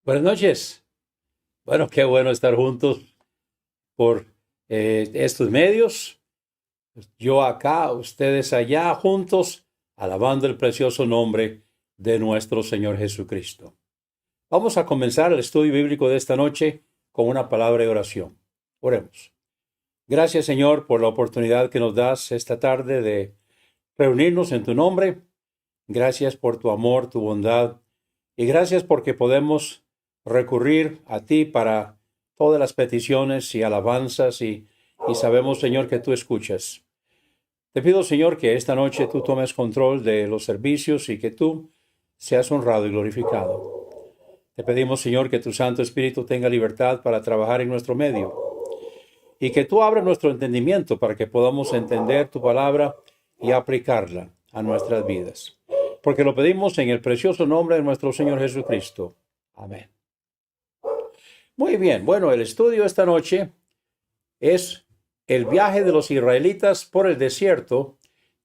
Buenas noches. Bueno, qué bueno estar juntos por estos medios. Yo acá, ustedes allá, juntos, alabando el precioso nombre de nuestro Señor Jesucristo. Vamos a comenzar el estudio bíblico de esta noche con una palabra de oración. Oremos. Gracias, Señor, por la oportunidad que nos das esta tarde de reunirnos en tu nombre. Gracias por tu amor, tu bondad. Y gracias porque podemos recurrir a ti para todas las peticiones y alabanzas y sabemos, Señor, que tú escuchas. Te pido, Señor, que esta noche tú tomes control de los servicios y que tú seas honrado y glorificado. Te pedimos, Señor, que tu Santo Espíritu tenga libertad para trabajar en nuestro medio y que tú abras nuestro entendimiento para que podamos entender tu palabra y aplicarla a nuestras vidas. Porque lo pedimos en el precioso nombre de nuestro Señor Jesucristo. Amén. Muy bien, bueno, el estudio esta noche es el viaje de los israelitas por el desierto,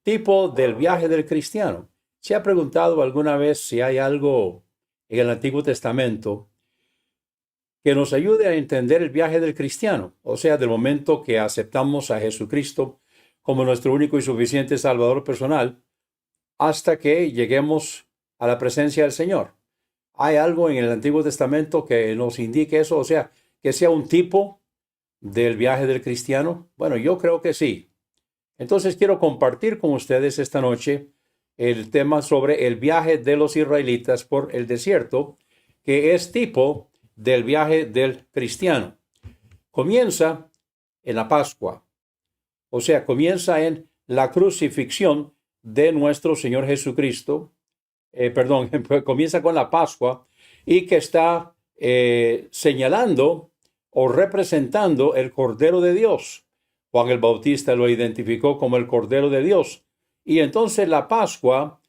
tipo del viaje del cristiano. ¿Se ha preguntado alguna vez si hay algo en el Antiguo Testamento que nos ayude a entender el viaje del cristiano? O sea, del momento que aceptamos a Jesucristo como nuestro único y suficiente Salvador personal, hasta que lleguemos a la presencia del Señor. ¿Hay algo en el Antiguo Testamento que nos indique eso? O sea, que sea un tipo del viaje del cristiano. Bueno, yo creo que sí. Entonces quiero compartir con ustedes esta noche el tema sobre el viaje de los israelitas por el desierto, que es tipo del viaje del cristiano. Comienza en la Pascua. O sea, comienza en la crucifixión de nuestro Señor Jesucristo. Comienza con la Pascua y que está señalando o representando el Cordero de Dios. Juan el Bautista lo identificó como el Cordero de Dios. Y entonces la Pascua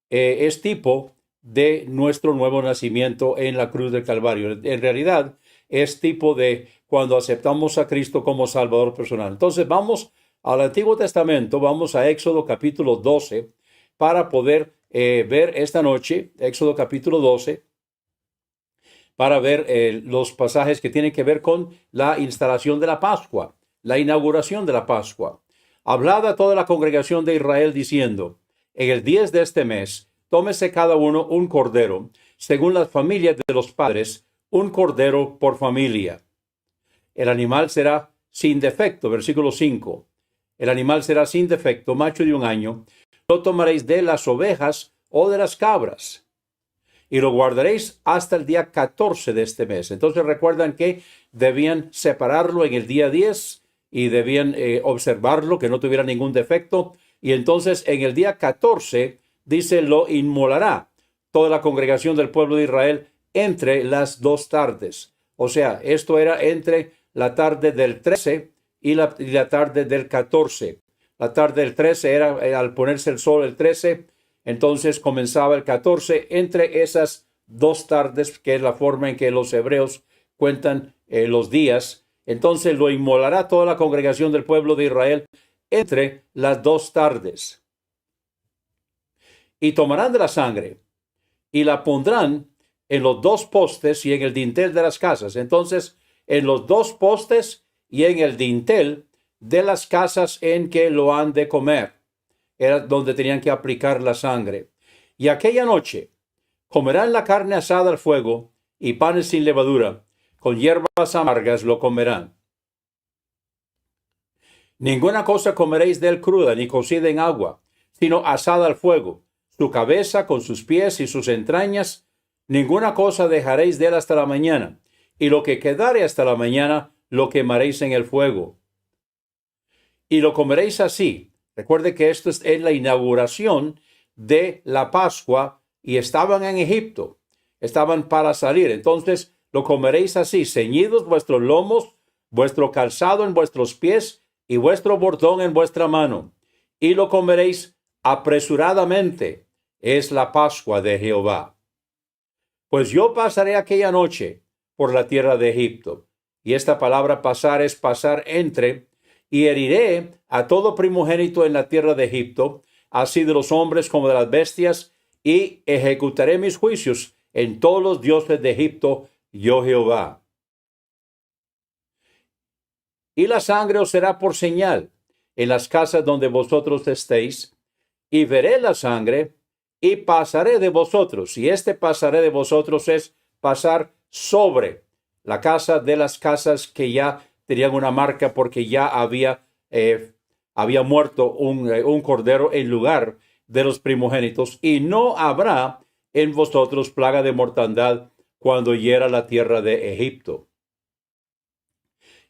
es tipo de nuestro nuevo nacimiento en la cruz del Calvario. En realidad es tipo de cuando aceptamos a Cristo como Salvador personal. Entonces vamos al Antiguo Testamento, vamos a Éxodo capítulo 12 para poder ver esta noche, Éxodo capítulo 12, para ver los pasajes que tienen que ver con la instalación de la Pascua, la inauguración de la Pascua. Hablad a toda la congregación de Israel diciendo, en el 10 de este mes, tómese cada uno un cordero, según las familias de los padres, un cordero por familia. El animal será sin defecto, versículo 5. El animal será sin defecto, macho de 1 año. Lo tomaréis de las ovejas o de las cabras y lo guardaréis hasta el día 14 de este mes. Entonces recuerdan que debían separarlo en el día 10 y debían observarlo, que no tuviera ningún defecto. Y entonces en el día 14 dice, lo inmolará toda la congregación del pueblo de Israel entre las 2 tardes. O sea, esto era entre la tarde del 13 y la tarde del 14. La tarde del 13 era al ponerse el sol el 13, entonces comenzaba el 14, entre esas 2 tardes, que es la forma en que los hebreos cuentan los días. Entonces lo inmolará toda la congregación del pueblo de Israel entre las 2 tardes. Y tomarán de la sangre y la pondrán en los 2 postes y en el dintel de las casas. Entonces, en los 2 postes y en el dintel de las casas en que lo han de comer. Era donde tenían que aplicar la sangre. Y aquella noche comerán la carne asada al fuego y panes sin levadura, con hierbas amargas lo comerán. Ninguna cosa comeréis de él cruda ni cocida en agua, sino asada al fuego, su cabeza con sus pies y sus entrañas. Ninguna cosa dejaréis de él hasta la mañana, y lo que quedare hasta la mañana lo quemaréis en el fuego. Y lo comeréis así. Recuerde que esto es en la inauguración de la Pascua y estaban en Egipto, estaban para salir. Entonces lo comeréis así, ceñidos vuestros lomos, vuestro calzado en vuestros pies y vuestro bordón en vuestra mano. Y lo comeréis apresuradamente. Es la Pascua de Jehová. Pues yo pasaré aquella noche por la tierra de Egipto. Y esta palabra pasar es pasar entre, y heriré a todo primogénito en la tierra de Egipto, así de los hombres como de las bestias, y ejecutaré mis juicios en todos los dioses de Egipto yo Jehová. Y la sangre os será por señal en las casas donde vosotros estéis, y veré la sangre, y pasaré de vosotros. Y este pasaré de vosotros es pasar sobre la casa de las casas que ya tenían una marca porque ya había muerto un cordero en lugar de los primogénitos, y no habrá en vosotros plaga de mortandad cuando hiera la tierra de Egipto.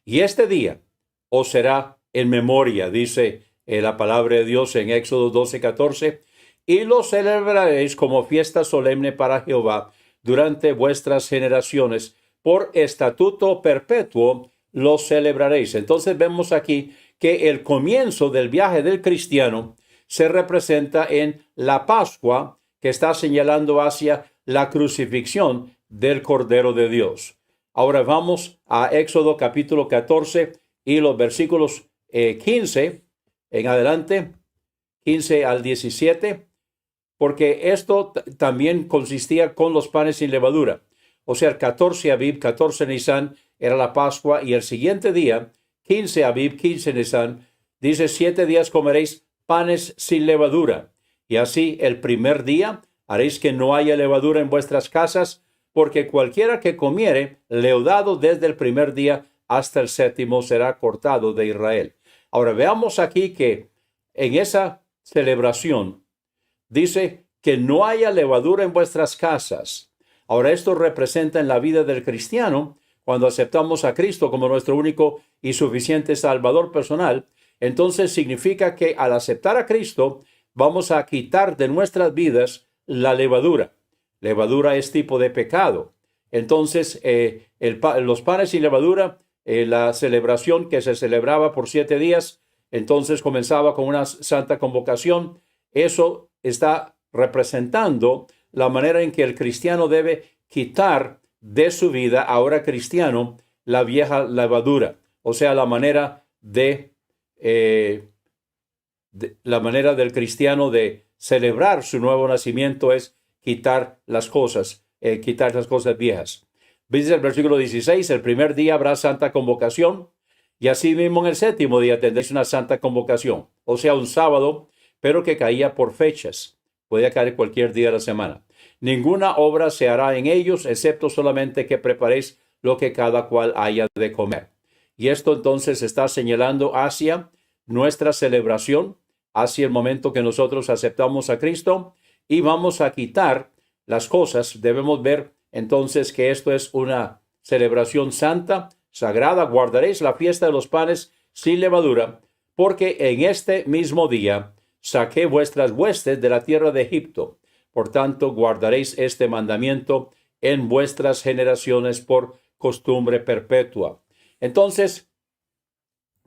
Y este día os será en memoria, dice la palabra de Dios en Éxodo 12:14, y lo celebraréis como fiesta solemne para Jehová durante vuestras generaciones, por estatuto perpetuo lo celebraréis. Entonces vemos aquí que el comienzo del viaje del cristiano se representa en la Pascua, que está señalando hacia la crucifixión del Cordero de Dios. Ahora vamos a Éxodo capítulo 14 y los versículos 15 en adelante, 15 al 17, porque esto también consistía con los panes sin levadura. O sea, el 14 Abib, 14 Nisan era la Pascua, y el siguiente día, 15 Abib, 15 Nisan, dice: 7 días comeréis panes sin levadura. Y así el primer día haréis que no haya levadura en vuestras casas, porque cualquiera que comiere leudado desde el primer día hasta el séptimo será cortado de Israel. Ahora veamos aquí que en esa celebración dice que no haya levadura en vuestras casas. Ahora esto representa en la vida del cristiano, cuando aceptamos a Cristo como nuestro único y suficiente Salvador personal, entonces significa que al aceptar a Cristo vamos a quitar de nuestras vidas la levadura. Levadura es tipo de pecado. Entonces los panes sin levadura, la celebración que se celebraba por 7 días, entonces comenzaba con una santa convocación. Eso está representando la manera en que el cristiano debe quitar de su vida, ahora cristiano, la vieja levadura. O sea, la manera la manera del cristiano de celebrar su nuevo nacimiento es quitar las cosas viejas. Dice el versículo 16: el primer día habrá santa convocación, y así mismo en el séptimo día tendréis una santa convocación. O sea, un sábado, pero que caía por fechas. Podía caer cualquier día de la semana. Ninguna obra se hará en ellos, excepto solamente que preparéis lo que cada cual haya de comer. Y esto entonces está señalando hacia nuestra celebración, hacia el momento que nosotros aceptamos a Cristo y vamos a quitar las cosas. Debemos ver entonces que esto es una celebración santa, sagrada. Guardaréis la fiesta de los panes sin levadura, porque en este mismo día saqué vuestras huestes de la tierra de Egipto. Por tanto, guardaréis este mandamiento en vuestras generaciones por costumbre perpetua. Entonces,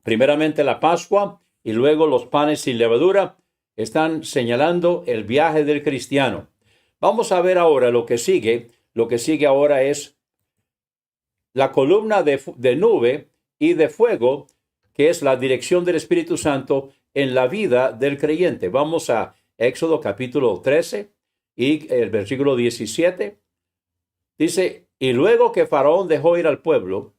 primeramente la Pascua y luego los panes sin levadura están señalando el viaje del cristiano. Vamos a ver ahora lo que sigue. Lo que sigue ahora es la columna de nube y de fuego, que es la dirección del Espíritu Santo en la vida del creyente. Vamos a Éxodo capítulo 13 y el versículo 17. Dice: y luego que Faraón dejó ir al pueblo,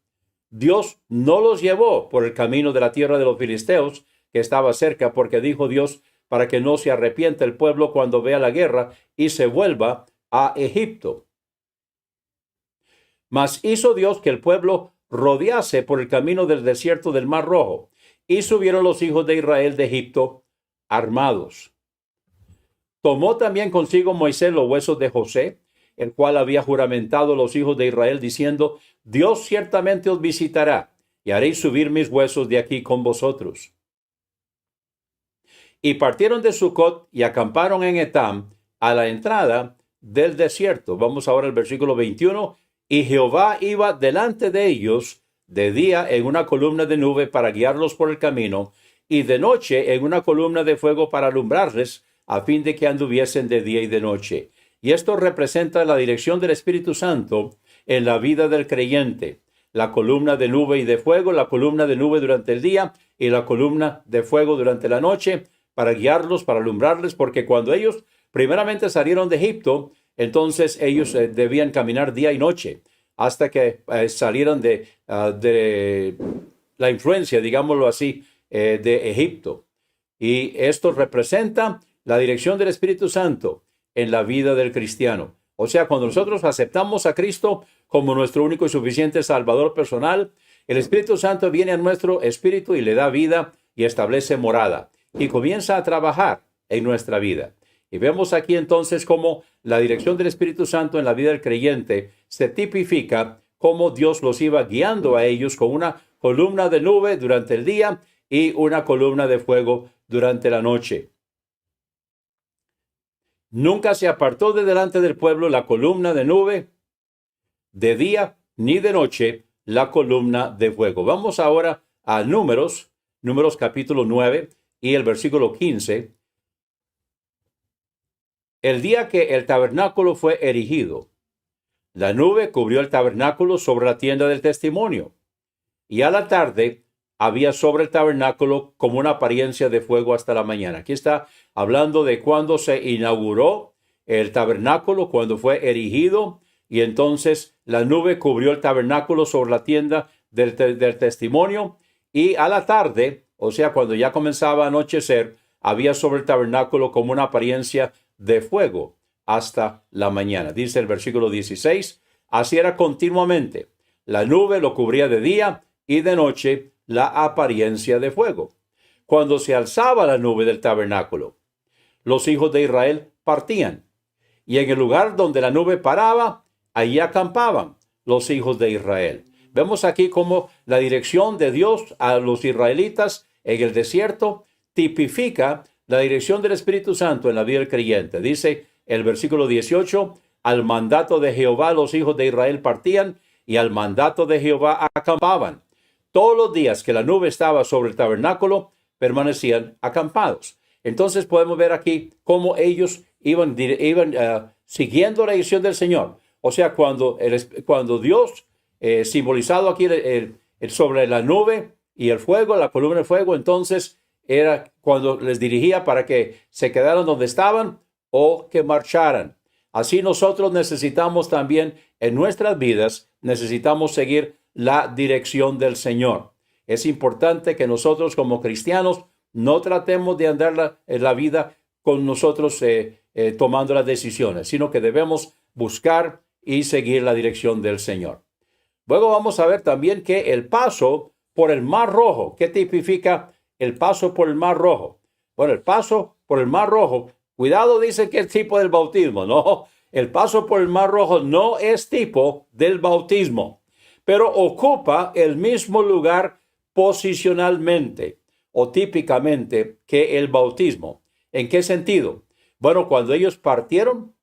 Dios no los llevó por el camino de la tierra de los filisteos, que estaba cerca, porque dijo Dios, para que no se arrepienta el pueblo cuando vea la guerra y se vuelva a Egipto. Mas hizo Dios que el pueblo rodease por el camino del desierto del Mar Rojo, y subieron los hijos de Israel de Egipto armados. Tomó también consigo Moisés los huesos de José, el cual había juramentado a los hijos de Israel, diciendo: Dios ciertamente os visitará, y haréis subir mis huesos de aquí con vosotros. Y partieron de Sucot y acamparon en Etam, a la entrada del desierto. Vamos ahora al versículo 21. Y Jehová iba delante de ellos de día en una columna de nube para guiarlos por el camino, y de noche en una columna de fuego para alumbrarles, a fin de que anduviesen de día y de noche. Y esto representa la dirección del Espíritu Santo en la vida del creyente. La columna de nube y de fuego, la columna de nube durante el día y la columna de fuego durante la noche, para guiarlos, para alumbrarles, porque cuando ellos primeramente salieron de Egipto, entonces ellos debían caminar día y noche. hasta que salieron de la influencia, digámoslo así, de Egipto. Y esto representa la dirección del Espíritu Santo en la vida del cristiano. O sea, cuando nosotros aceptamos a Cristo como nuestro único y suficiente Salvador personal, el Espíritu Santo viene a nuestro espíritu y le da vida y establece morada y comienza a trabajar en nuestra vida. Y vemos aquí entonces cómo la dirección del Espíritu Santo en la vida del creyente se tipifica cómo Dios los iba guiando a ellos con una columna de nube durante el día y una columna de fuego durante la noche. Nunca se apartó de delante del pueblo la columna de nube de día ni de noche la columna de fuego. Vamos ahora a Números capítulo 9 y el versículo 15. El día que el tabernáculo fue erigido, la nube cubrió el tabernáculo sobre la tienda del testimonio, y a la tarde había sobre el tabernáculo como una apariencia de fuego hasta la mañana. Aquí está hablando de cuando se inauguró el tabernáculo, cuando fue erigido, y entonces la nube cubrió el tabernáculo sobre la tienda del testimonio, y a la tarde, o sea, cuando ya comenzaba a anochecer, había sobre el tabernáculo como una apariencia de fuego hasta la mañana. Dice el versículo 16, así era continuamente. La nube lo cubría de día y de noche la apariencia de fuego. Cuando se alzaba la nube del tabernáculo, los hijos de Israel partían, y en el lugar donde la nube paraba, allí acampaban los hijos de Israel. Vemos aquí cómo la dirección de Dios a los israelitas en el desierto tipifica la dirección del Espíritu Santo en la vida del creyente. Dice el versículo 18, al mandato de Jehová los hijos de Israel partían, y al mandato de Jehová acampaban. Todos los días que la nube estaba sobre el tabernáculo, permanecían acampados. Entonces podemos ver aquí cómo ellos iban siguiendo la dirección del Señor. O sea, cuando Dios, simbolizado aquí sobre la nube y el fuego, la columna de fuego, entonces era cuando les dirigía para que se quedaran donde estaban o que marcharan. Así nosotros necesitamos también en nuestras vidas, necesitamos seguir la dirección del Señor. Es importante que nosotros como cristianos no tratemos de andar en la vida con nosotros tomando las decisiones, sino que debemos buscar y seguir la dirección del Señor. Luego vamos a ver también que el paso por el Mar Rojo, ¿qué tipifica el paso por el Mar Rojo? Bueno, el paso por el Mar Rojo, cuidado, dice que es tipo del bautismo. No, el paso por el Mar Rojo no es tipo del bautismo, pero ocupa el mismo lugar posicionalmente o típicamente que el bautismo. ¿En qué sentido? Bueno, cuando ellos partieron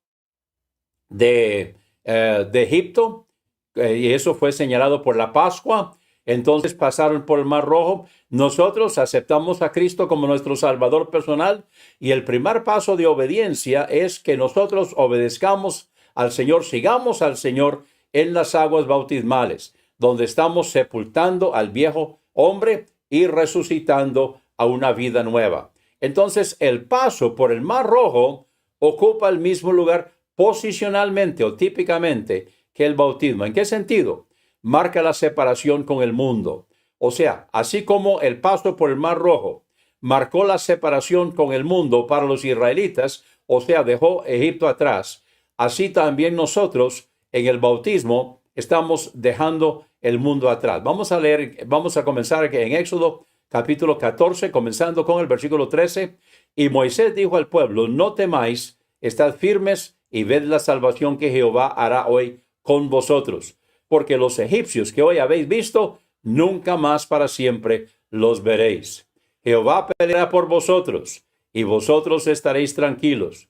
de Egipto, y eso fue señalado por la Pascua, entonces pasaron por el Mar Rojo. Nosotros aceptamos a Cristo como nuestro Salvador personal, y el primer paso de obediencia es que nosotros obedezcamos al Señor, sigamos al Señor en las aguas bautismales, donde estamos sepultando al viejo hombre y resucitando a una vida nueva. Entonces, el paso por el Mar Rojo ocupa el mismo lugar posicionalmente o típicamente que el bautismo. ¿En qué sentido? Marca la separación con el mundo. O sea, así como el paso por el Mar Rojo marcó la separación con el mundo para los israelitas, o sea, dejó Egipto atrás, así también nosotros en el bautismo estamos dejando el mundo atrás. Vamos a comenzar aquí en Éxodo capítulo 14, comenzando con el versículo 13. Y Moisés dijo al pueblo, no temáis, estad firmes y ved la salvación que Jehová hará hoy con vosotros, porque los egipcios que hoy habéis visto, nunca más para siempre los veréis. Jehová peleará por vosotros, y vosotros estaréis tranquilos.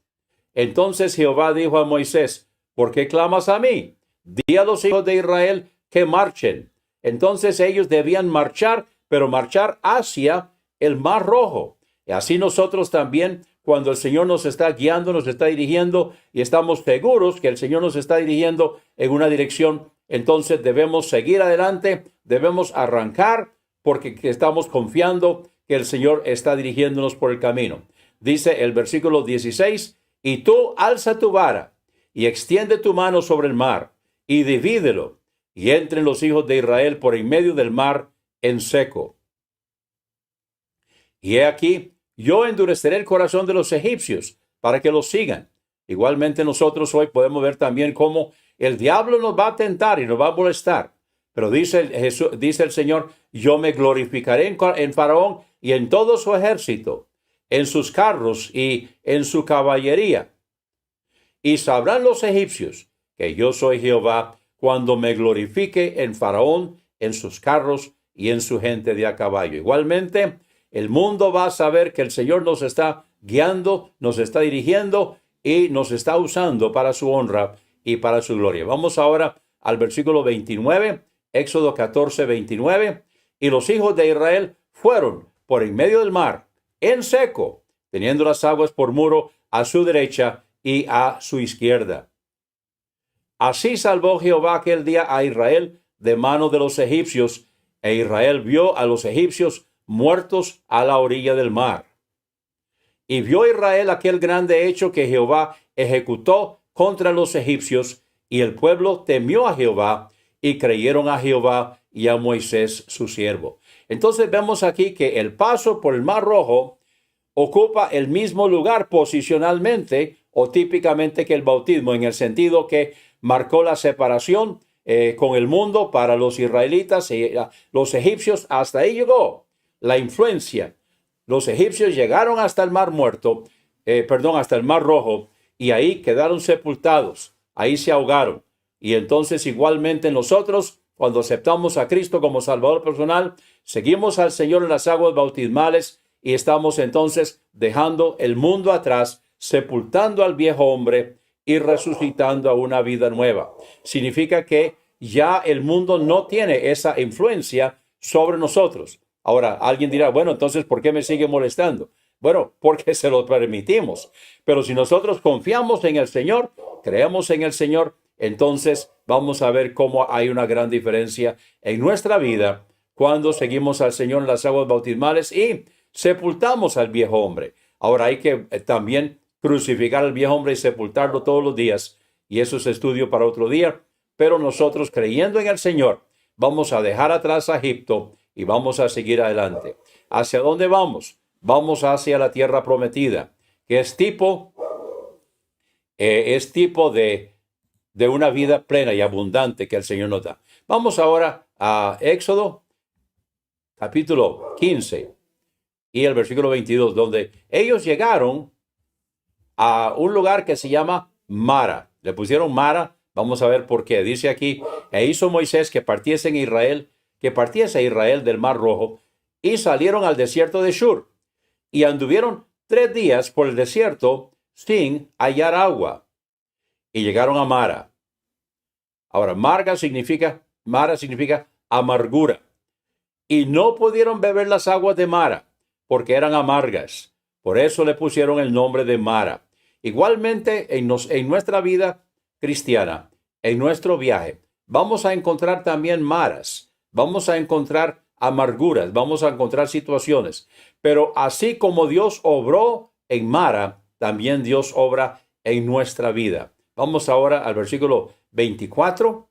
Entonces Jehová dijo a Moisés, ¿por qué clamas a mí? Di a los hijos de Israel que marchen. Entonces ellos debían marchar, pero marchar hacia el Mar Rojo. Y así nosotros también, cuando el Señor nos está guiando, nos está dirigiendo, y estamos seguros que el Señor nos está dirigiendo en una dirección, entonces debemos seguir adelante, debemos arrancar, porque estamos confiando que el Señor está dirigiéndonos por el camino. Dice el versículo 16, y tú alza tu vara, y extiende tu mano sobre el mar, y divídelo, y entren los hijos de Israel por en medio del mar en seco. Y he aquí, yo endureceré el corazón de los egipcios para que los sigan. Igualmente nosotros hoy podemos ver también cómo el diablo nos va a tentar y nos va a molestar. Pero dice el Señor, yo me glorificaré en Faraón y en todo su ejército, en sus carros y en su caballería. Y sabrán los egipcios que yo soy Jehová cuando me glorifique en Faraón, en sus carros y en su gente de a caballo. Igualmente, el mundo va a saber que el Señor nos está guiando, nos está dirigiendo y nos está usando para su honra y para su gloria. Vamos ahora al versículo 29, Éxodo 14, 29. Y los hijos de Israel fueron por en medio del mar, en seco, teniendo las aguas por muro a su derecha y a su izquierda. Así salvó Jehová aquel día a Israel de mano de los egipcios, e Israel vio a los egipcios muertos a la orilla del mar. Y vio Israel aquel grande hecho que Jehová ejecutó contra los egipcios, y el pueblo temió a Jehová, y creyeron a Jehová y a Moisés su siervo. Entonces vemos aquí que el paso por el Mar Rojo ocupa el mismo lugar posicionalmente o típicamente que el bautismo, en el sentido que marcó la separación con el mundo para los israelitas y los egipcios. Hasta ahí llegó la influencia. Los egipcios llegaron hasta el Mar Muerto, hasta el Mar Rojo, y ahí quedaron sepultados, ahí se ahogaron. Y entonces igualmente nosotros, cuando aceptamos a Cristo como Salvador personal, seguimos al Señor en las aguas bautismales y estamos entonces dejando el mundo atrás, sepultando al viejo hombre y resucitando a una vida nueva. Significa que ya el mundo no tiene esa influencia sobre nosotros. Ahora, alguien dirá, bueno, entonces, ¿por qué me sigue molestando? Bueno, porque se lo permitimos. Pero si nosotros confiamos en el Señor, creemos en el Señor, entonces vamos a ver cómo hay una gran diferencia en nuestra vida cuando seguimos al Señor en las aguas bautismales y sepultamos al viejo hombre. Ahora hay que también crucificar al viejo hombre y sepultarlo todos los días. Y eso es estudio para otro día. Pero nosotros, creyendo en el Señor, vamos a dejar atrás a Egipto y vamos a seguir adelante. ¿Hacia dónde vamos? Vamos hacia la tierra prometida, que es tipo de una vida plena y abundante que el Señor nos da. Vamos ahora a Éxodo, capítulo 15 y el versículo 22, donde ellos llegaron a un lugar que se llama Mara. Le pusieron Mara, vamos a ver por qué. Dice aquí, e hizo Moisés que partiese Israel del Mar Rojo, y salieron al desierto de Shur, y anduvieron 3 días por el desierto sin hallar agua. Y llegaron a Mara. Ahora, Mara significa amargura. Y no pudieron beber las aguas de Mara, porque eran amargas. Por eso le pusieron el nombre de Mara. Igualmente, en nuestra vida cristiana, en nuestro viaje, vamos a encontrar también maras. Vamos a encontrar amarguras, vamos a encontrar situaciones. Pero así como Dios obró en Mara, también Dios obra en nuestra vida. Vamos ahora al versículo 24.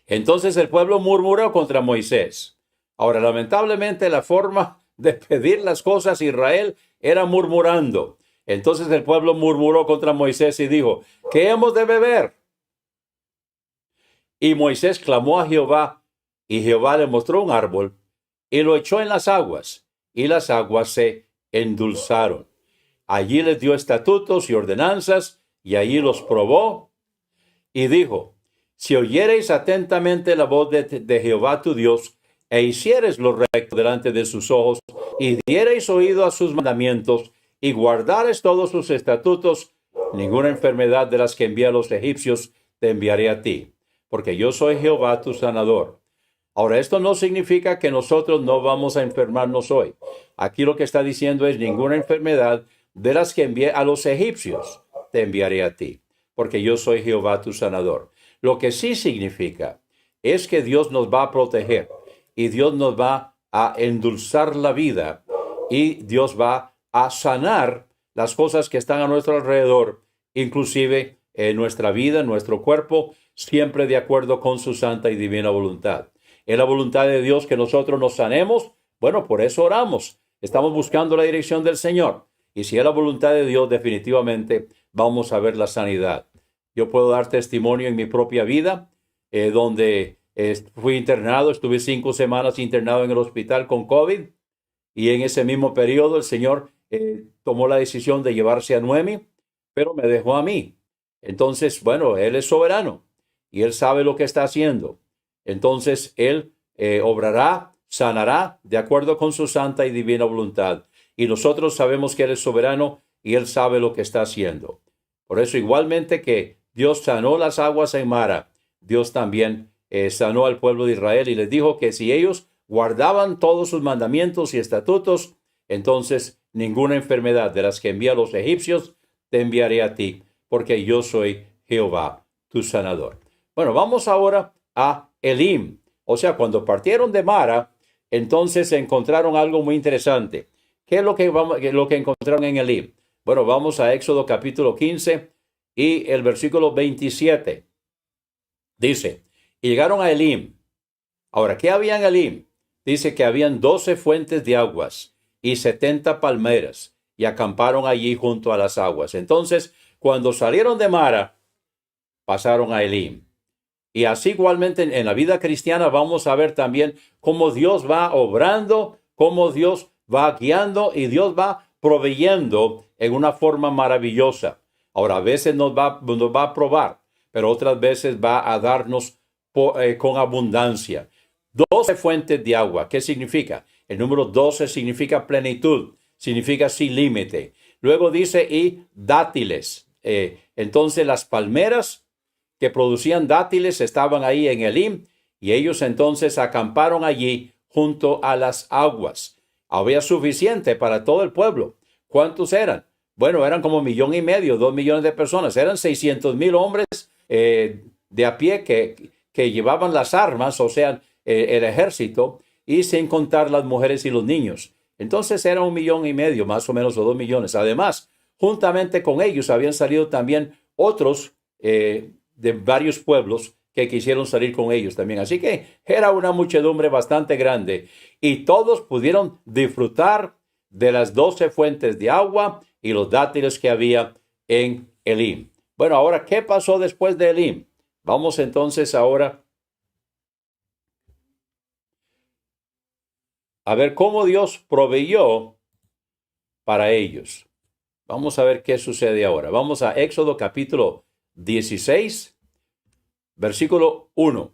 Entonces el pueblo murmuró contra Moisés. Ahora, lamentablemente, la forma de pedir las cosas a Israel era murmurando. Entonces el pueblo murmuró contra Moisés y dijo, ¿qué hemos de beber? Y Moisés clamó a Jehová, y Jehová le mostró un árbol, y lo echó en las aguas, y las aguas se endulzaron. Allí les dio estatutos y ordenanzas, y allí los probó, y dijo, si oyereis atentamente la voz de Jehová tu Dios, e hiciereis lo recto delante de sus ojos, y diereis oído a sus mandamientos, y guardareis todos sus estatutos, ninguna enfermedad de las que envié a los egipcios te enviaré a ti, porque yo soy Jehová tu sanador. Ahora, esto no significa que nosotros no vamos a enfermarnos hoy. Aquí lo que está diciendo es ninguna enfermedad de las que envié a los egipcios te enviaré a ti, porque yo soy Jehová tu sanador. Lo que sí significa es que Dios nos va a proteger y Dios nos va a endulzar la vida y Dios va a sanar las cosas que están a nuestro alrededor, inclusive en nuestra vida, en nuestro cuerpo, siempre de acuerdo con su santa y divina voluntad. Es la voluntad de Dios que nosotros nos sanemos. Bueno, por eso oramos. Estamos buscando la dirección del Señor. Y si es la voluntad de Dios, definitivamente vamos a ver la sanidad. Yo puedo dar testimonio en mi propia vida, donde fui internado, estuve 5 semanas internado en el hospital con COVID. Y en ese mismo periodo el Señor tomó la decisión de llevarse a Noemi, pero me dejó a mí. Entonces, bueno, Él es soberano y Él sabe lo que está haciendo. Entonces, Él obrará, sanará de acuerdo con su santa y divina voluntad. Y nosotros sabemos que Él es soberano y Él sabe lo que está haciendo. Por eso, igualmente que Dios sanó las aguas en Mara, Dios también sanó al pueblo de Israel y les dijo que si ellos guardaban todos sus mandamientos y estatutos, entonces ninguna enfermedad de las que envía a los egipcios te enviaré a ti, porque yo soy Jehová, tu sanador. Bueno, vamos ahora a Elim. O sea, cuando partieron de Mara, entonces encontraron algo muy interesante. ¿Qué es lo que encontraron en Elim? Bueno, vamos a Éxodo capítulo 15 y el versículo 27. Dice, y llegaron a Elim. Ahora, ¿qué había en Elim? Dice que habían 12 fuentes de aguas y 70 palmeras, y acamparon allí junto a las aguas. Entonces, cuando salieron de Mara, pasaron a Elim. Y así igualmente en la vida cristiana vamos a ver también cómo Dios va obrando, cómo Dios va guiando y Dios va proveyendo en una forma maravillosa. Ahora, a veces nos va a probar, pero otras veces va a darnos con abundancia. 12 fuentes de agua. ¿Qué significa? El número 12 significa plenitud, significa sin límite. Luego dice, y dátiles. Entonces las palmeras que producían dátiles estaban ahí en Elim, y ellos entonces acamparon allí junto a las aguas. Había suficiente para todo el pueblo. ¿Cuántos eran? Bueno, eran como 1,5 millones, 2 millones de personas. Eran 600,000 hombres de a pie que llevaban las armas, o sea, el ejército, y sin contar las mujeres y los niños. Entonces era 1,5 millones, más o menos, o 2 millones. Además, juntamente con ellos habían salido también otros de varios pueblos que quisieron salir con ellos también. Así que era una muchedumbre bastante grande y todos pudieron disfrutar de las 12 fuentes de agua y los dátiles que había en Elim. Bueno, ahora, ¿qué pasó después de Elim? Vamos entonces ahora a ver cómo Dios proveyó para ellos. Vamos a ver qué sucede ahora. Vamos a Éxodo capítulo 16, versículo 1.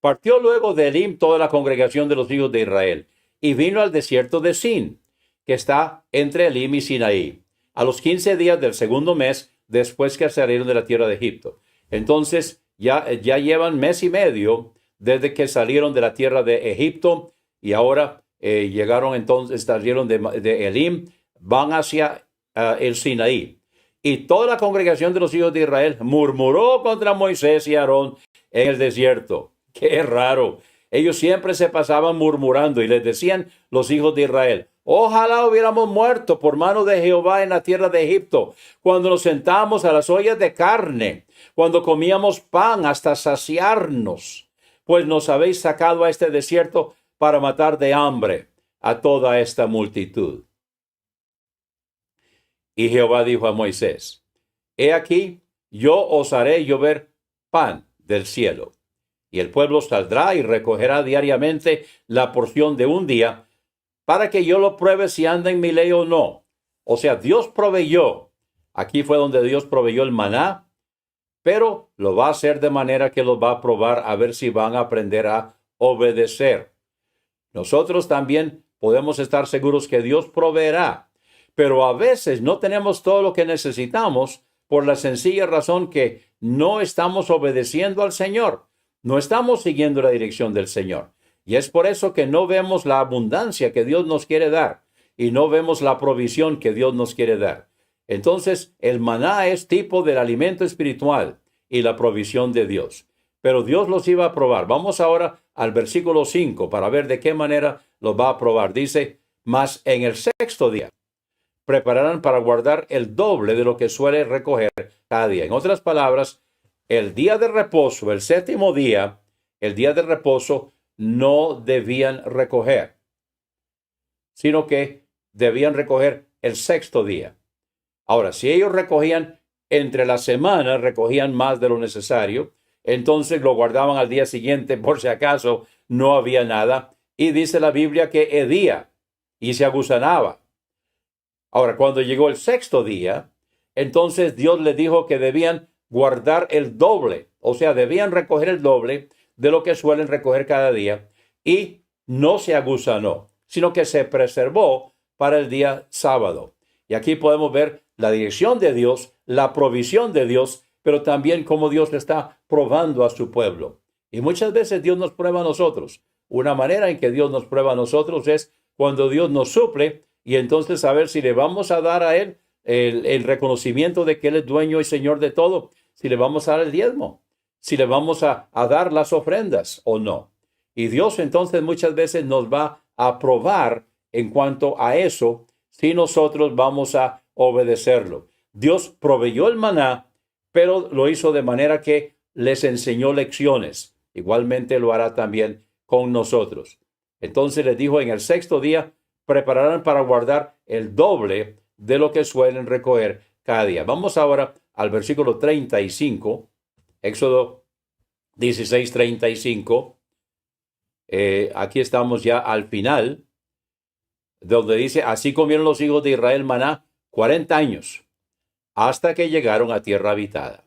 Partió luego de Elim toda la congregación de los hijos de Israel y vino al desierto de Sin, que está entre Elim y Sinaí, a los 15 días del segundo mes después que salieron de la tierra de Egipto. Entonces ya llevan mes y medio desde que salieron de la tierra de Egipto y ahora llegaron entonces, salieron de Elim, van hacia el Sinaí. Y toda la congregación de los hijos de Israel murmuró contra Moisés y Aarón en el desierto. ¡Qué raro! Ellos siempre se pasaban murmurando y les decían los hijos de Israel, ojalá hubiéramos muerto por mano de Jehová en la tierra de Egipto, cuando nos sentamos a las ollas de carne, cuando comíamos pan hasta saciarnos, pues nos habéis sacado a este desierto para matar de hambre a toda esta multitud. Y Jehová dijo a Moisés, he aquí, yo os haré llover pan del cielo, y el pueblo saldrá y recogerá diariamente la porción de un día, para que yo lo pruebe si anda en mi ley o no. O sea, Dios proveyó. Aquí fue donde Dios proveyó el maná, pero lo va a hacer de manera que los va a probar a ver si van a aprender a obedecer. Nosotros también podemos estar seguros que Dios proveerá. Pero a veces no tenemos todo lo que necesitamos por la sencilla razón que no estamos obedeciendo al Señor. No estamos siguiendo la dirección del Señor. Y es por eso que no vemos la abundancia que Dios nos quiere dar y no vemos la provisión que Dios nos quiere dar. Entonces, el maná es tipo del alimento espiritual y la provisión de Dios. Pero Dios los iba a probar. Vamos ahora al versículo 5 para ver de qué manera los va a probar. Dice, mas en el sexto día prepararán para guardar el doble de lo que suele recoger cada día. En otras palabras, el día de reposo, el séptimo día, el día de reposo, no debían recoger, sino que debían recoger el sexto día. Ahora, si ellos recogían entre la semana, recogían más de lo necesario, entonces lo guardaban al día siguiente por si acaso no había nada. Y dice la Biblia que hedía y se agusanaba. Ahora, cuando llegó el sexto día, entonces Dios les dijo que debían guardar el doble, o sea, debían recoger el doble de lo que suelen recoger cada día, y no se agusanó, sino que se preservó para el día sábado. Y aquí podemos ver la dirección de Dios, la provisión de Dios, pero también cómo Dios está probando a su pueblo. Y muchas veces Dios nos prueba a nosotros. Una manera en que Dios nos prueba a nosotros es cuando Dios nos suple, y entonces a ver si le vamos a dar a Él el reconocimiento de que Él es dueño y Señor de todo, si le vamos a dar el diezmo, si le vamos a dar las ofrendas o no. Y Dios entonces muchas veces nos va a probar en cuanto a eso, si nosotros vamos a obedecerlo. Dios proveyó el maná, pero lo hizo de manera que les enseñó lecciones. Igualmente lo hará también con nosotros. Entonces les dijo, en el sexto día prepararán para guardar el doble de lo que suelen recoger cada día. Vamos ahora al versículo 35, Éxodo 16, 35. Aquí estamos ya al final, donde dice, así comieron los hijos de Israel maná 40 años, hasta que llegaron a tierra habitada.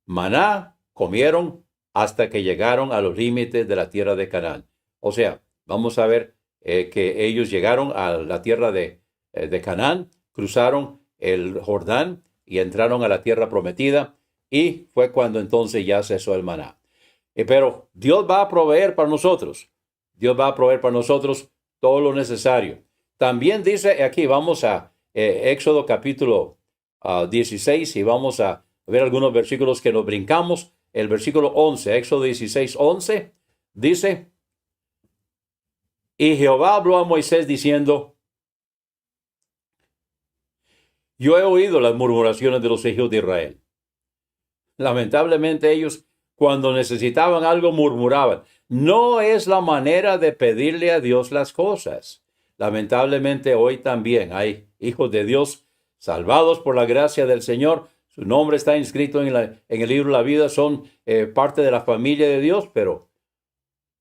Maná comieron hasta que llegaron a los límites de la tierra de Canaán. O sea, vamos a ver que ellos llegaron a la tierra de Canaán, cruzaron el Jordán y entraron a la tierra prometida, y fue cuando entonces ya cesó el maná. Pero Dios va a proveer para nosotros. Dios va a proveer para nosotros todo lo necesario. También dice aquí, vamos a Éxodo capítulo 16, y vamos a ver algunos versículos que nos brincamos. El versículo 11, Éxodo 16, 11, dice, y Jehová habló a Moisés diciendo, yo he oído las murmuraciones de los hijos de Israel. Lamentablemente ellos, cuando necesitaban algo, murmuraban. No es la manera de pedirle a Dios las cosas. Lamentablemente hoy también hay hijos de Dios salvados por la gracia del Señor. Su nombre está inscrito en el libro de la vida, son parte de la familia de Dios, pero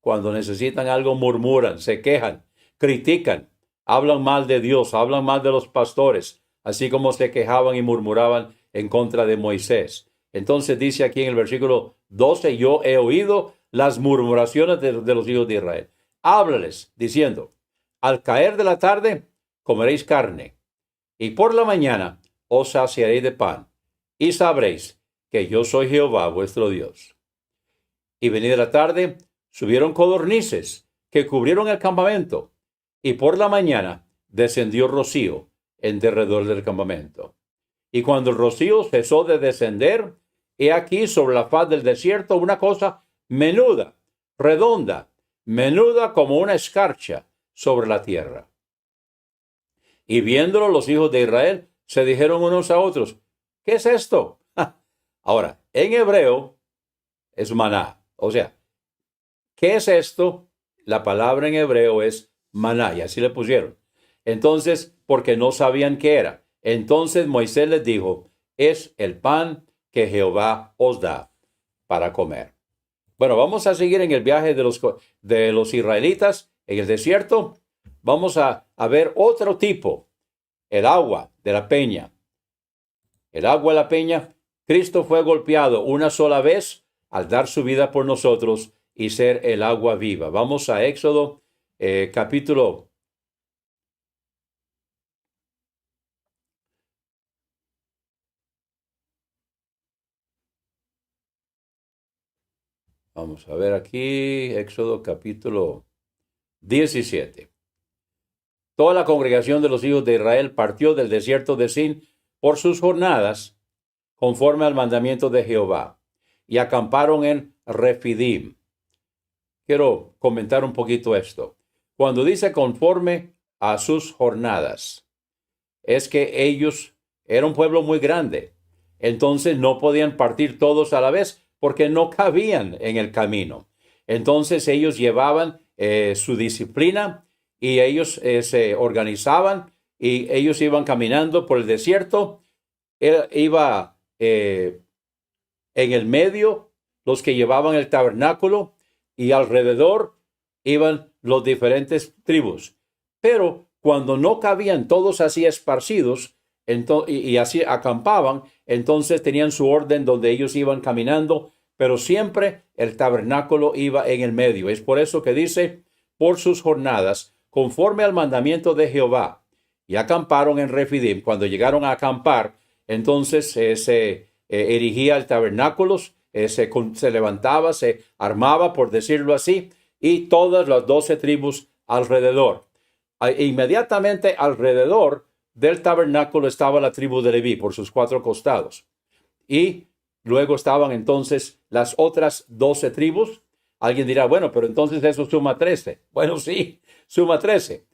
cuando necesitan algo murmuran, se quejan, critican, hablan mal de Dios, hablan mal de los pastores, así como se quejaban y murmuraban en contra de Moisés. Entonces dice aquí en el versículo 12, yo he oído las murmuraciones de los hijos de Israel. Háblales diciendo, al caer de la tarde comeréis carne, y por la mañana os saciaréis de pan, y sabréis que yo soy Jehová vuestro Dios. Y venida la tarde, subieron codornices que cubrieron el campamento, y por la mañana descendió rocío en derredor del campamento. Y cuando el rocío cesó de descender, he aquí sobre la faz del desierto una cosa menuda, redonda, menuda como una escarcha sobre la tierra. Y viéndolo los hijos de Israel, se dijeron unos a otros, ¿qué es esto? Ahora, en hebreo es maná. O sea, ¿qué es esto? La palabra en hebreo es maná, y así le pusieron. Entonces, porque no sabían qué era. Entonces Moisés les dijo, es el pan que Jehová os da para comer. Bueno, vamos a seguir en el viaje de los israelitas en el desierto. Vamos a ver otro tipo, el agua de la peña. El agua de la peña, Cristo fue golpeado una sola vez al dar su vida por nosotros y ser el agua viva. Vamos a Éxodo capítulo Vamos a ver aquí, Éxodo capítulo 17. Toda la congregación de los hijos de Israel partió del desierto de Sin por sus jornadas, conforme al mandamiento de Jehová, y acamparon en Refidim. Quiero comentar un poquito esto. Cuando dice conforme a sus jornadas, es que ellos eran un pueblo muy grande. entonces no podían partir todos a la vez porque no cabían en el camino. Entonces ellos llevaban su disciplina y ellos se organizaban y ellos iban caminando por el desierto. Él iba en el medio los que llevaban el tabernáculo y alrededor iban los diferentes tribus. Pero cuando no cabían todos así esparcidos y así acampaban, entonces tenían su orden donde ellos iban caminando, pero siempre el tabernáculo iba en el medio. Es por eso que dice, por sus jornadas, conforme al mandamiento de Jehová, y acamparon en Refidim. Cuando llegaron a acampar, entonces se erigía el tabernáculo, se levantaba, se armaba, por decirlo así, y todas las 12 tribus alrededor. Inmediatamente alrededor del tabernáculo estaba la tribu de Leví por sus 4 costados. Y luego estaban entonces las otras 12 tribus. Alguien dirá, bueno, pero entonces eso suma 13. Bueno, sí, suma 13.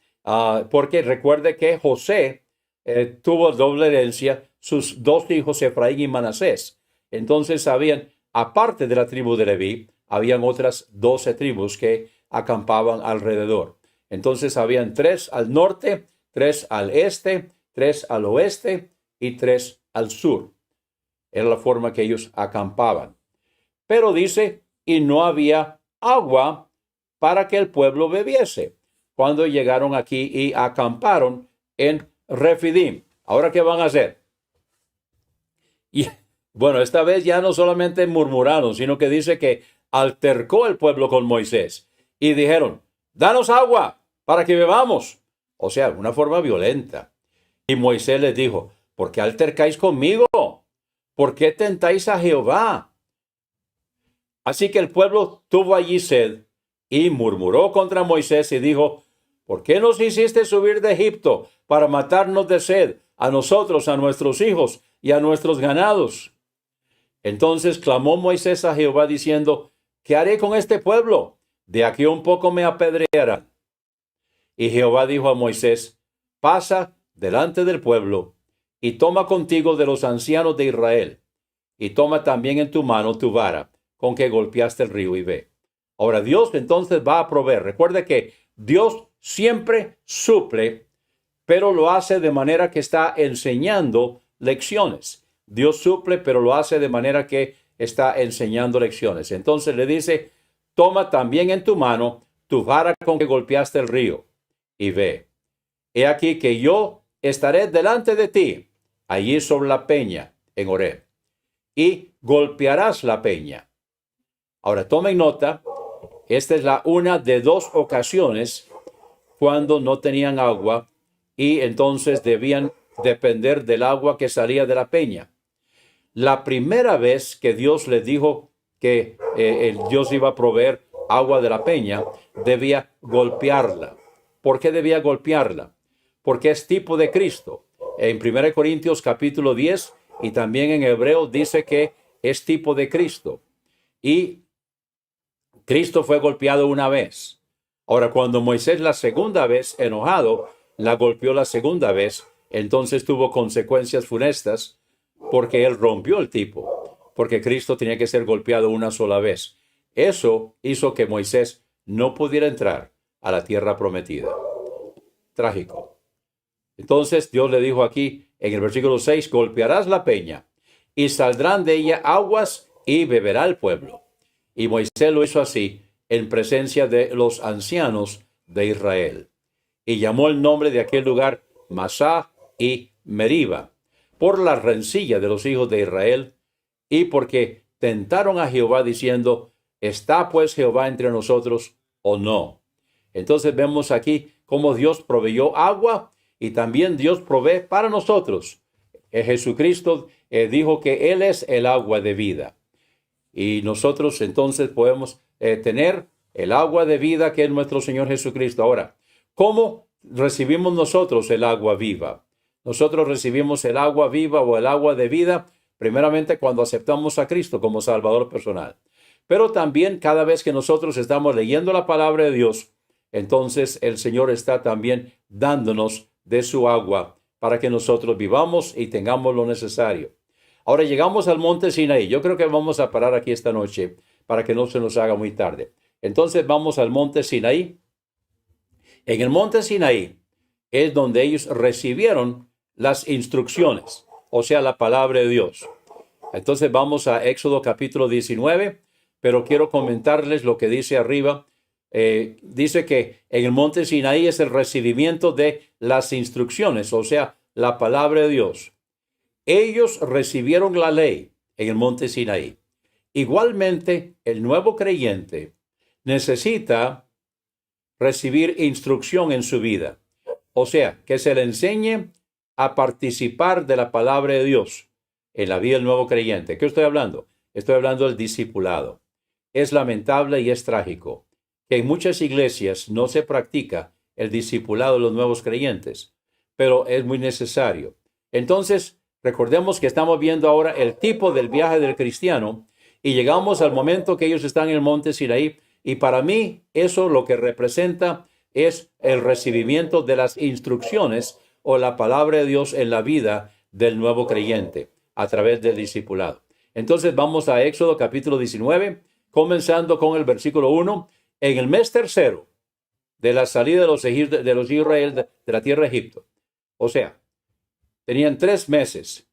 Porque recuerde que José tuvo doble herencia, sus 2 hijos, Efraín y Manasés. Entonces aparte de la tribu de Leví, habían otras 12 tribus que acampaban alrededor. Entonces habían 3 al norte, 3 al este, 3 al oeste y 3 al sur. Era la forma que ellos acampaban. Pero dice, y no había agua para que el pueblo bebiese cuando llegaron aquí y acamparon en Refidim. ¿Ahora qué van a hacer? Y bueno, esta vez ya no solamente murmuraron, sino que dice que altercó el pueblo con Moisés y dijeron, danos agua para que bebamos. O sea, una forma violenta. Y Moisés les dijo, ¿por qué altercáis conmigo? ¿Por qué tentáis a Jehová? Así que el pueblo tuvo allí sed y murmuró contra Moisés y dijo, ¿por qué nos hiciste subir de Egipto para matarnos de sed a nosotros, a nuestros hijos y a nuestros ganados? Entonces clamó Moisés a Jehová diciendo, ¿qué haré con este pueblo? De aquí a un poco me apedrearán. Y Jehová dijo a Moisés, pasa delante del pueblo y toma contigo de los ancianos de Israel, y toma también en tu mano tu vara con que golpeaste el río y ve. Ahora Dios entonces va a proveer. Recuerde que Dios siempre suple, pero lo hace de manera que está enseñando lecciones. Dios suple, pero lo hace de manera que está enseñando lecciones. Entonces le dice, toma también en tu mano tu vara con que golpeaste el río y ve. He aquí que yo estaré delante de ti, allí sobre la peña en Horeb, y golpearás la peña. Ahora tomen nota, esta es una de 2 ocasiones cuando no tenían agua y entonces debían depender del agua que salía de la peña. La primera vez que Dios les dijo que Dios iba a proveer agua de la peña, debía golpearla. ¿Por qué debía golpearla? Porque es tipo de Cristo. En 1 Corintios capítulo 10 y también en Hebreo dice que es tipo de Cristo. Y Cristo fue golpeado una vez. Ahora, cuando Moisés la segunda vez, enojado, la golpeó la segunda vez, entonces tuvo consecuencias funestas porque él rompió el tipo, porque Cristo tenía que ser golpeado una sola vez. Eso hizo que Moisés no pudiera entrar a la tierra prometida. Trágico. Entonces Dios le dijo aquí en el versículo 6, golpearás la peña y saldrán de ella aguas y beberá el pueblo. Y Moisés lo hizo así en presencia de los ancianos de Israel. Y llamó el nombre de aquel lugar Masá y Meriba, por la rencilla de los hijos de Israel, y porque tentaron a Jehová diciendo, ¿está pues Jehová entre nosotros o no? Entonces vemos aquí cómo Dios proveyó agua y también Dios provee para nosotros. Jesucristo dijo que Él es el agua de vida. Y nosotros entonces podemos tener el agua de vida que es nuestro Señor Jesucristo. Ahora, ¿cómo recibimos nosotros el agua viva? Nosotros recibimos el agua viva o el agua de vida primeramente cuando aceptamos a Cristo como Salvador personal. Pero también cada vez que nosotros estamos leyendo la palabra de Dios, entonces el Señor está también dándonos de su agua para que nosotros vivamos y tengamos lo necesario. Ahora llegamos al monte Sinaí. Yo creo que vamos a parar aquí esta noche para que no se nos haga muy tarde. Entonces vamos al monte Sinaí. En el monte Sinaí es donde ellos recibieron las instrucciones, o sea, la palabra de Dios. Entonces vamos a Éxodo capítulo 19, pero quiero comentarles lo que dice arriba. Dice que en el monte Sinaí es el recibimiento de las instrucciones, o sea, la palabra de Dios. Ellos recibieron la ley en el monte Sinaí. Igualmente, el nuevo creyente necesita recibir instrucción en su vida. O sea, que se le enseñe a participar de la palabra de Dios en la vida del nuevo creyente. ¿Qué estoy hablando? Estoy hablando del discipulado. Es lamentable y es trágico que en muchas iglesias no se practica el discipulado de los nuevos creyentes, pero es muy necesario. Entonces, recordemos que estamos viendo ahora el tipo del viaje del cristiano y llegamos al momento que ellos están en el monte Sinaí, y para mí eso lo que representa es el recibimiento de las instrucciones o la palabra de Dios en la vida del nuevo creyente a través del discipulado. Entonces vamos a Éxodo capítulo 19, comenzando con el versículo 1. En el mes tercero de la salida de los Israel de la tierra de Egipto. O sea, tenían 3 meses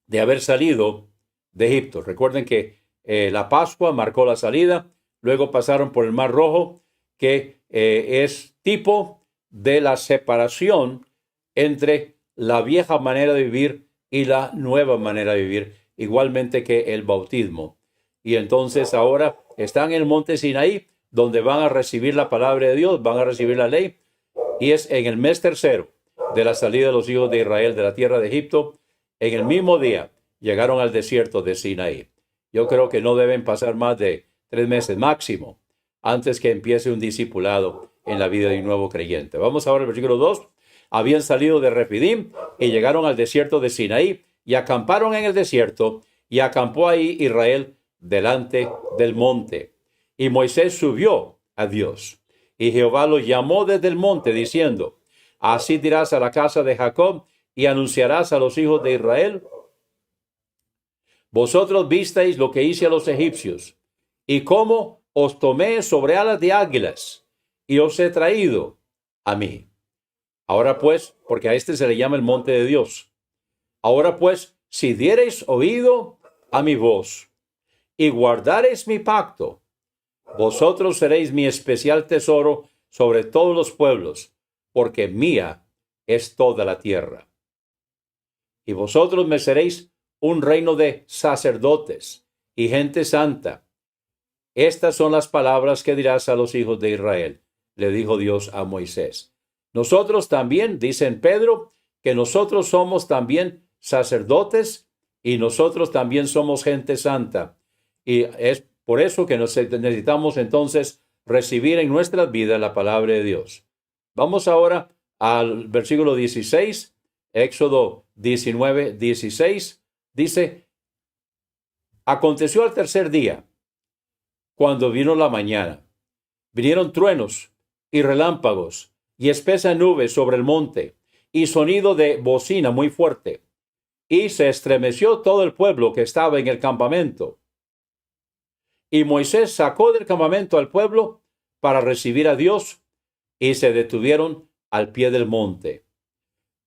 de haber salido de Egipto. Recuerden que la Pascua marcó la salida, luego pasaron por el Mar Rojo, que es tipo de la separación entre la vieja manera de vivir y la nueva manera de vivir, igualmente que el bautismo. Y entonces ahora están en el monte Sinaí, donde van a recibir la palabra de Dios, van a recibir la ley, y es en el mes tercero de la salida de los hijos de Israel de la tierra de Egipto. En el mismo día llegaron al desierto de Sinaí. Yo creo que no deben pasar más de 3 meses máximo antes que empiece un discipulado en la vida de un nuevo creyente. Vamos ahora al versículo 2. Habían salido de Refidim y llegaron al desierto de Sinaí y acamparon en el desierto, y acampó ahí Israel delante del monte. Y Moisés subió a Dios, y Jehová lo llamó desde el monte diciendo: así dirás a la casa de Jacob y anunciarás a los hijos de Israel: vosotros visteis lo que hice a los egipcios, y cómo os tomé sobre alas de águilas, y os he traído a mí. Ahora pues, porque a este se le llama el monte de Dios. Ahora pues, si diereis oído a mi voz, y guardareis mi pacto, vosotros seréis mi especial tesoro sobre todos los pueblos, porque mía es toda la tierra. Y vosotros me seréis un reino de sacerdotes y gente santa. Estas son las palabras que dirás a los hijos de Israel, le dijo Dios a Moisés. Nosotros también, dicen Pedro, que nosotros somos también sacerdotes y nosotros también somos gente santa. Y es por eso que necesitamos entonces recibir en nuestras vidas la palabra de Dios. Vamos ahora al versículo 16, Éxodo 19, 16. Dice: aconteció al tercer día, cuando vino la mañana, vinieron truenos y relámpagos y espesa nube sobre el monte y sonido de bocina muy fuerte. Y se estremeció todo el pueblo que estaba en el campamento. Y Moisés sacó del campamento al pueblo para recibir a Dios, y se detuvieron al pie del monte.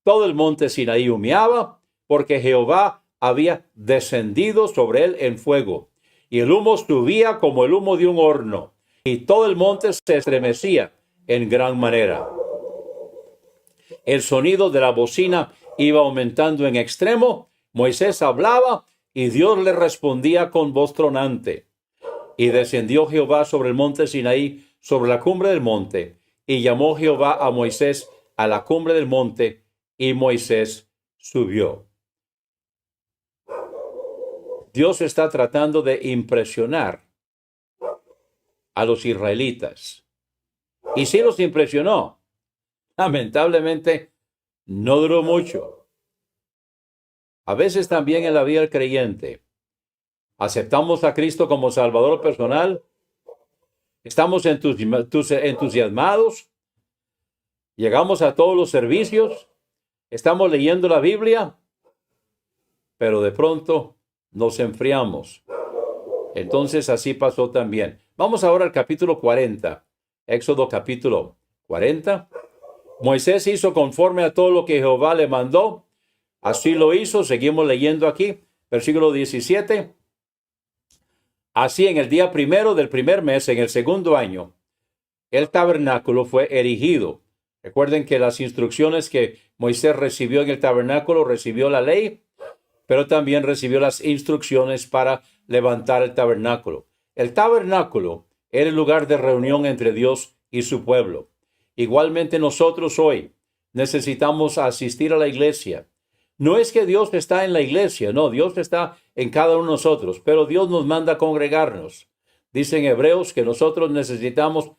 Todo el monte Sinaí humeaba, porque Jehová había descendido sobre él en fuego, y el humo subía como el humo de un horno, y todo el monte se estremecía en gran manera. El sonido de la bocina iba aumentando en extremo. Moisés hablaba y Dios le respondía con voz tronante. Y descendió Jehová sobre el monte Sinaí, sobre la cumbre del monte, y llamó Jehová a Moisés a la cumbre del monte, y Moisés subió. Dios está tratando de impresionar a los israelitas. Y sí los impresionó. Lamentablemente, no duró mucho. A veces también en la vida del creyente, aceptamos a Cristo como Salvador personal, estamos entusiasmados, llegamos a todos los servicios, estamos leyendo la Biblia, pero de pronto nos enfriamos. Entonces así pasó también. Vamos ahora al capítulo 40. Éxodo capítulo 40. Moisés hizo conforme a todo lo que Jehová le mandó. Así lo hizo. Seguimos leyendo aquí. Versículo 17. Así en el día primero del primer mes, en el segundo año, el tabernáculo fue erigido. Recuerden que las instrucciones que Moisés recibió en el tabernáculo, recibió la ley, pero también recibió las instrucciones para levantar el tabernáculo. El tabernáculo era el lugar de reunión entre Dios y su pueblo. Igualmente nosotros hoy necesitamos asistir a la iglesia. No es que Dios está en la iglesia, no, Dios está en cada uno de nosotros, pero Dios nos manda a congregarnos. Dicen Hebreos que nosotros necesitamos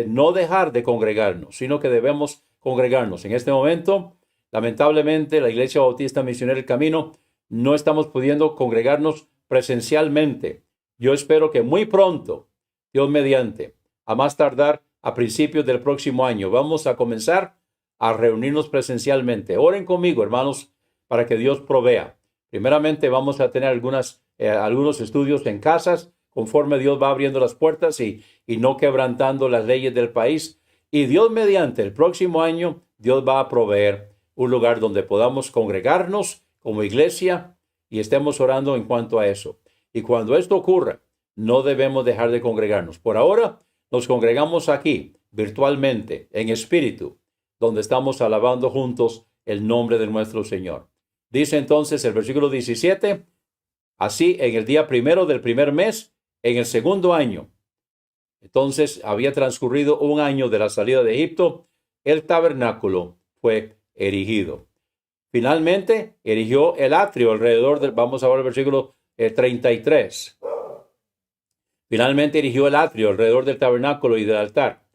no dejar de congregarnos, sino que debemos congregarnos. En este momento, lamentablemente, la Iglesia Bautista Misionera El Camino no estamos pudiendo congregarnos presencialmente. Yo espero que muy pronto, Dios mediante, a más tardar a principios del próximo año, vamos a comenzar a reunirnos presencialmente. Oren conmigo, hermanos, para que Dios provea. Primeramente vamos a tener algunos estudios en casas, conforme Dios va abriendo las puertas y no quebrantando las leyes del país. Y Dios mediante, el próximo año, Dios va a proveer un lugar donde podamos congregarnos como iglesia y estemos orando en cuanto a eso. Y cuando esto ocurra, no debemos dejar de congregarnos. Por ahora, nos congregamos aquí, virtualmente, en espíritu, donde estamos alabando juntos el nombre de nuestro Señor. Dice entonces el versículo 17, así en el día primero del primer mes, en el segundo año. Entonces había transcurrido un año de la salida de Egipto, el tabernáculo fue erigido. Finalmente erigió el atrio alrededor del, vamos a ver el versículo 33. Finalmente erigió el atrio alrededor del tabernáculo y del altar,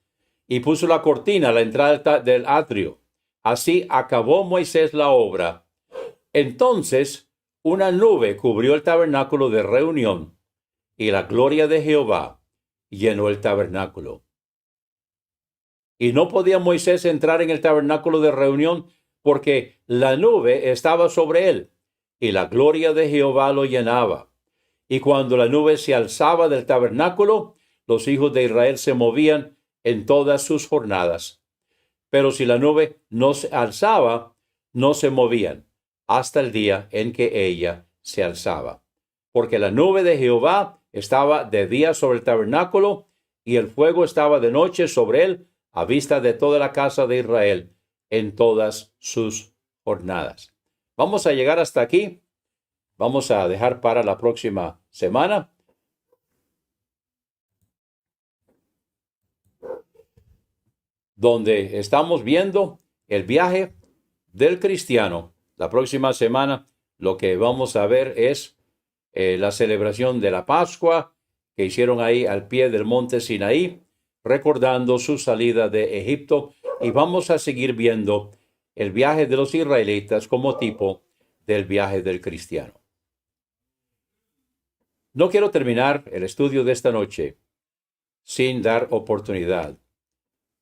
y puso la cortina a la entrada del atrio. Así acabó Moisés la obra. Entonces una nube cubrió el tabernáculo de reunión, y la gloria de Jehová llenó el tabernáculo. Y no podía Moisés entrar en el tabernáculo de reunión porque la nube estaba sobre él, y la gloria de Jehová lo llenaba. Y cuando la nube se alzaba del tabernáculo, los hijos de Israel se movían en todas sus jornadas. Pero si la nube no se alzaba, no se movían, hasta el día en que ella se alzaba. Porque la nube de Jehová estaba de día sobre el tabernáculo, y el fuego estaba de noche sobre él, a vista de toda la casa de Israel, en todas sus jornadas. Vamos a llegar hasta aquí. Vamos a dejar para la próxima semana. Donde estamos viendo el viaje del cristiano. La próxima semana lo que vamos a ver es la celebración de la Pascua que hicieron ahí al pie del monte Sinaí, recordando su salida de Egipto, y vamos a seguir viendo el viaje de los israelitas como tipo del viaje del cristiano. No quiero terminar el estudio de esta noche sin dar oportunidad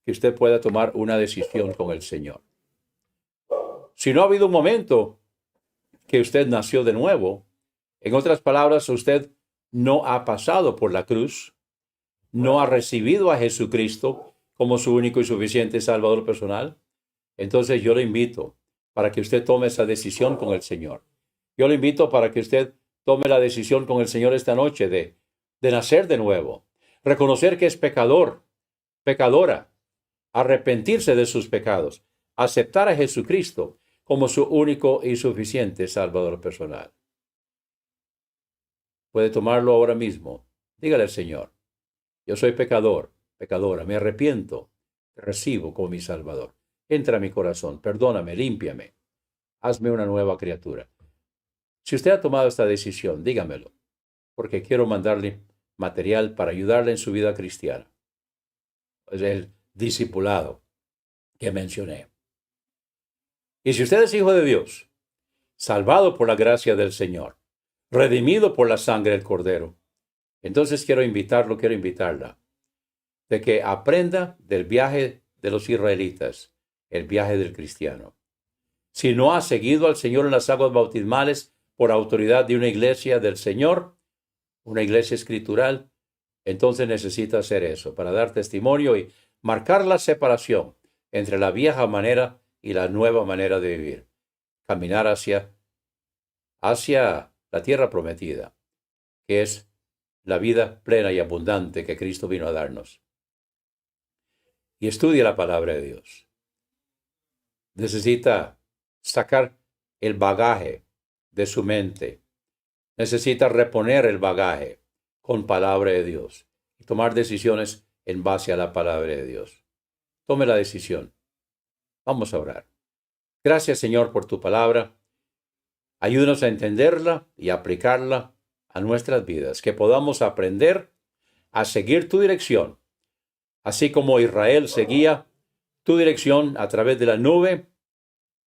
que usted pueda tomar una decisión con el Señor. Si no ha habido un momento que usted nació de nuevo, en otras palabras, usted no ha pasado por la cruz, no ha recibido a Jesucristo como su único y suficiente Salvador personal, entonces yo le invito para que usted tome esa decisión con el Señor. Yo le invito para que usted tome la decisión con el Señor esta noche de nacer de nuevo, reconocer que es pecador, pecadora, arrepentirse de sus pecados, aceptar a Jesucristo como su único y suficiente Salvador personal. Puede tomarlo ahora mismo. Dígale al Señor, yo soy pecador, pecadora, me arrepiento, te recibo como mi Salvador. Entra a mi corazón, perdóname, límpiame, hazme una nueva criatura. Si usted ha tomado esta decisión, dígamelo, porque quiero mandarle material para ayudarle en su vida cristiana. Es el discipulado que mencioné. Y si usted es hijo de Dios, salvado por la gracia del Señor, redimido por la sangre del Cordero, entonces quiero invitarla, de que aprenda del viaje de los israelitas, el viaje del cristiano. Si no ha seguido al Señor en las aguas bautismales, por autoridad de una iglesia del Señor, una iglesia escritural, entonces necesita hacer eso para dar testimonio y marcar la separación entre la vieja manera y la nueva manera de vivir. Caminar hacia la tierra prometida, que es la vida plena y abundante que Cristo vino a darnos. Y estudia la palabra de Dios. Necesita sacar el bagaje de su mente. Necesita reponer el bagaje con palabra de Dios y tomar decisiones en base a la palabra de Dios. Tome la decisión. Vamos a orar. Gracias, Señor, por tu palabra. Ayúdanos a entenderla y aplicarla a nuestras vidas, que podamos aprender a seguir tu dirección, así como Israel seguía tu dirección a través de la nube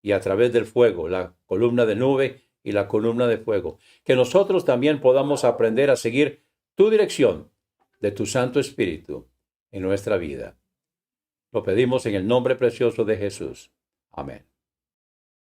y a través del fuego, la columna de nube y la columna de fuego. Que nosotros también podamos aprender a seguir tu dirección de tu Santo Espíritu en nuestra vida. Lo pedimos en el nombre precioso de Jesús. Amén.